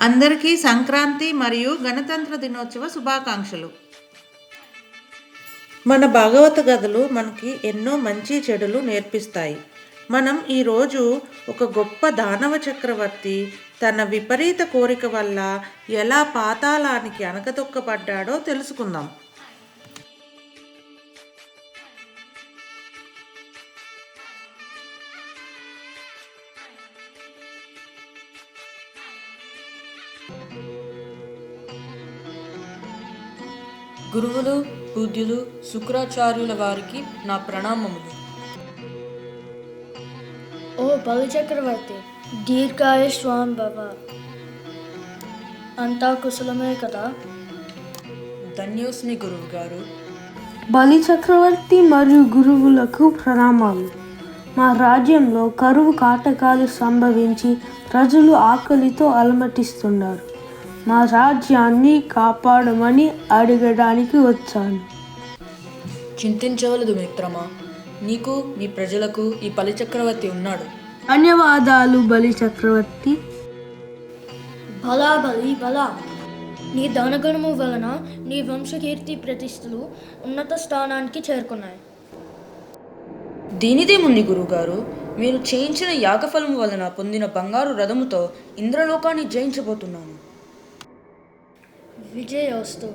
అందరికీ సంక్రాంతి మరియు గణతంత్ర దినోత్సవ శుభాకాంక్షలు. మన భాగవత కథలు మనకి ఎన్నో మంచి చెడులు నేర్పిస్తాయి. మనం ఈరోజు ఒక గొప్ప దానవ చక్రవర్తి తన విపరీత కోరిక వల్ల ఎలా పాతాళానికి అణగదొక్కబడ్డాడో తెలుసుకుందాం. గురువులు, పూజ్యులు, శుక్రాచార్యుల వారికి నా ప్రణామములు. ఓ బలిచక్రవర్తి, దీర్ఘాయుష్మాన్ భవ. అంతా కుశలమే కదా? ధన్యోస్మి గురువు గారు. బలి చక్రవర్తి మరియు గురువులకు ప్రణామాలు. మా రాజ్యంలో కరువు కాటకాలు సంభవించి ప్రజలు ఆకలితో అలమటిస్తున్నారు. మా రాజ్యాన్ని కాపాడమని అడగడానికి వచ్చాను. చింతించవలదు మిత్రమా, నీకు నీ ప్రజలకు ఈ బలి చక్రవర్తి ఉన్నాడు. ధన్యవాదాలు బలి చక్రవర్తి. బలా బలి బలా, నీ దానగుణము వలన నీ వంశకీర్తి ప్రతిష్టలు ఉన్నత స్థానానికి చేరుకున్నాయి. దీనిదేముంది గురువుగారు, మీరు చేయించిన యాగఫలము వలన పొందిన బంగారు రథముతో ఇంద్రలోకాన్ని జయించబోతున్నాను. విజయోస్తు.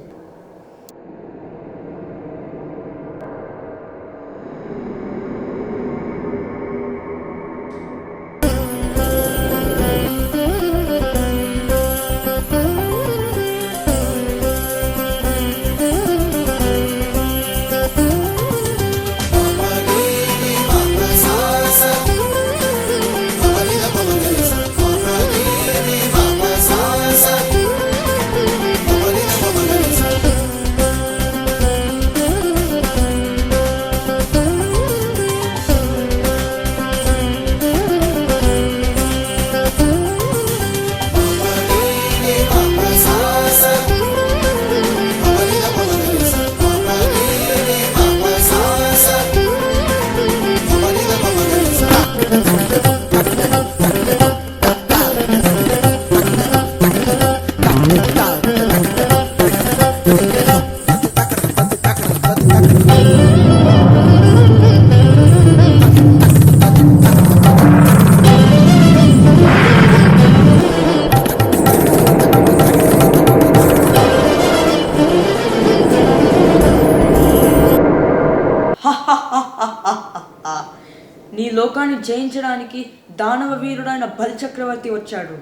నీ లోకాన్ని జయించడానికి దానవ వీరుడైన బలి చక్రవర్తి వచ్చాడు.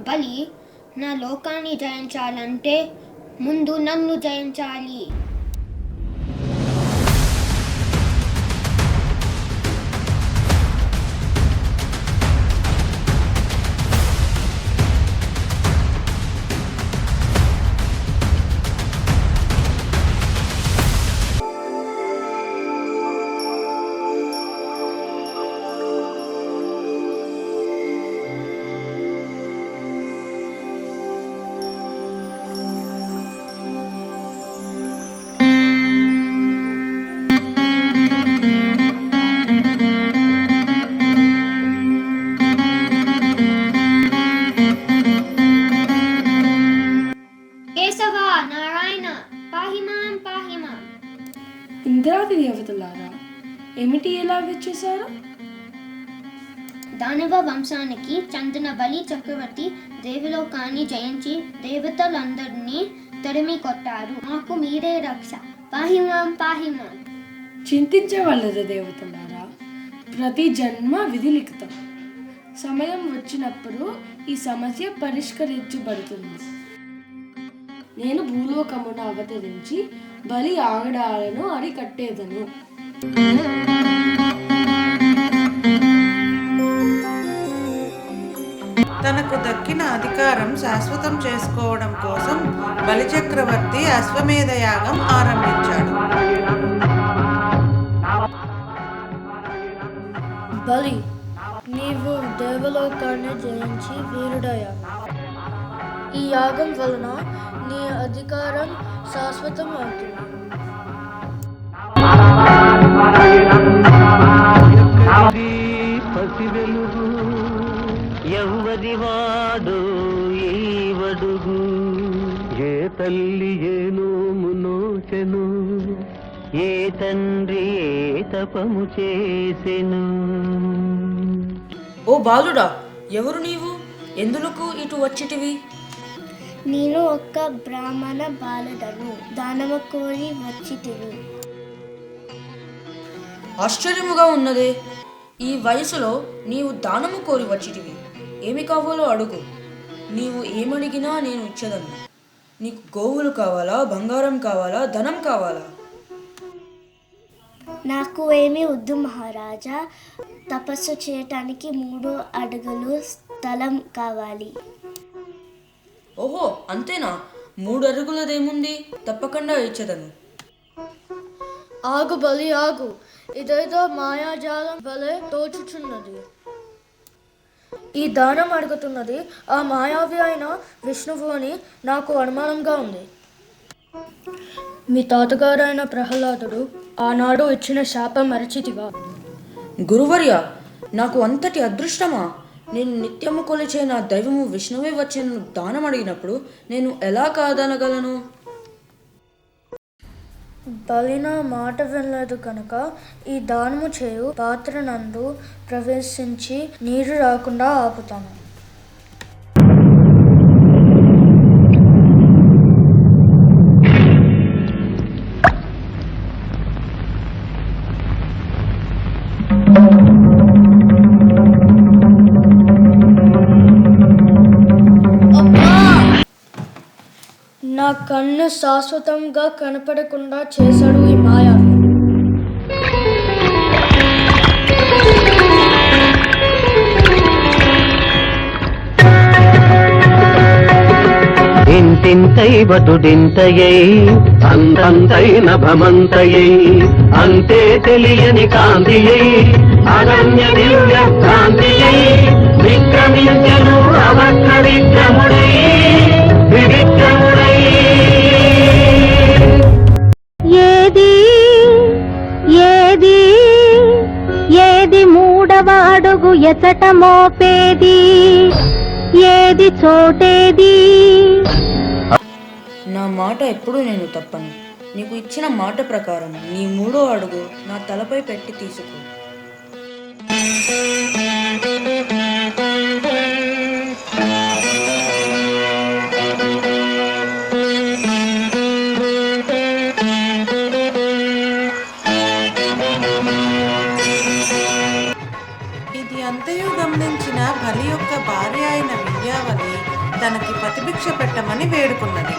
బలి, నా లోకాన్ని జయించాలంటే ముందు నన్ను జయించాలి. ఇంద్రాది దేవతలారా, ఏమిటి ఎలా వచ్చేసారు? దానవ వంశానికి చెందిన బలి చక్రవర్తి దేవలోకాన్ని జయించి దేవతలందరినీ తరిమి కొట్టారు. మాకు మీరే రక్ష. పాహిమాం పాహిమాం. చింతించవలదు దేవతలారా, ప్రతి జన్మ విధిలిఖితం. సమయం వచ్చినప్పుడు ఈ సమస్య పరిష్కరించబడుతుంది. నేను భూలోకమును అవతరించి బలి ఆగడాలను అరికట్టేదను. తనకు దక్కిన అధికారం శాశ్వతం చేసుకోవడం కోసం బలిచక్రవర్తి అశ్వమేధ యాగం ఆరంభించాడు. బలి, నీవు దేవలోకాన్ని జయించి వీరుడయ్యావు. ఈ యాగం వలన నీ అధికారం శాశ్వతం అవుతుంది. పసి వెలుగు తపము చేసెను. ఓ బాలుడా, ఎవరు నీవు? ఎందులకు ఇటు వచ్చిటివి? నేను ఒక బ్రాహ్మణ బాలుడను, దానము కోరి వచ్చితిని. ఆశ్చర్యముగా ఉన్నదే, ఈ వయసులో నీవు దానము కోరి వచ్చిటివి. ఏమి కావాలో అడుగు, నీవు ఏమడిగినా నేను ఇచ్చేదను. నీకు గోవులు కావాలా, బంగారం కావాలా, ధనం కావాలా? నాకు ఏమీ వద్దు మహారాజా, తపస్సు చేయటానికి 3 అడుగులు స్థలం కావాలి. ఓహో, అంతేనా? 3 అడుగులదేముంది, తప్పకుండా ఇచ్చేదను. ఆగు బలి ఆగు, ఇదేదో మాయాజాలం వలె తోచుచున్నది. ఈ దానం అడుగుతున్నది ఆ మాయావి అయిన విష్ణువు అని నాకు అనుమానంగా ఉంది. మీ తాతగారైన ప్రహ్లాదుడు ఆనాడు ఇచ్చిన శాపం మరచితివా? గురువర్య, నాకు అంతటి అదృష్టమా? నేను నిత్యము కొలిచే నా దైవము విష్ణువే వచ్చి నన్ను దానం అడిగినప్పుడు నేను ఎలా కాదనగలను? బలిన మాట వినలేదు కనుక ఈ దానము చేయు పాత్ర నందు ప్రవేశించి నీరు రాకుండా ఆపుతాను. నా కన్ను శాశ్వతంగా కనపడకుండా చేశాడు ఈ మాయావి. ఇంతింతై బతుడింతయై అంతంతైన భమంతయై అంతే తెలియని కాంతియై అనన్య దివ్య కాంతియై విక్రమించను అవక్ర విక్రముడై వివిక్రముడై. ఏది ఏది ఏది 3వ అడుగు ఎచట మోపేది, ఏది చోటేది? నా మాట ఎప్పుడు నేను తప్పను. నీకు ఇచ్చిన మాట ప్రకారం నీ 3వ అడుగు నా తలపై పెట్టి తీసుకో. ఇది అంతయు గమనించిన బలి యొక్క భార్య అయిన వింధ్యావళి తనకి ప్రతిభిక్ష పెట్టమని వేడుకున్నది.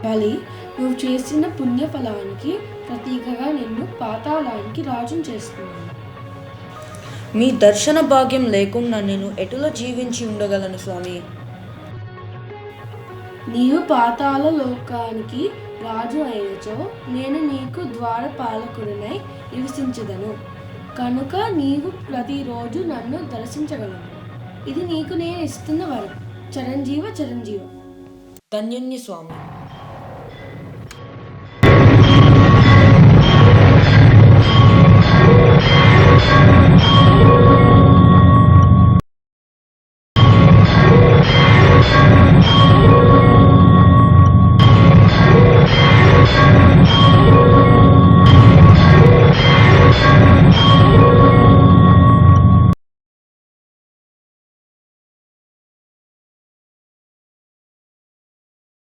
బలి, నువ్వు చేసిన పుణ్యఫలానికి ప్రతీకగా నిన్ను పాతాళానికి రాజును చేస్తున్నాను. మీ దర్శన భాగ్యం లేకుండా నేను ఎటులో జీవించి ఉండగలను స్వామి? నీవు పాతాళ లోకానికి రాజు అయినచో నేను నీకు ద్వారపాలకుడినై నివసించదను కనుక నీవు ప్రతిరోజు నన్ను దర్శించగలను. ఇది నీకు నేను ఇస్తున్న వరం. చిరంజీవ చిరంజీవ. ధన్యుణ్ణి స్వామి.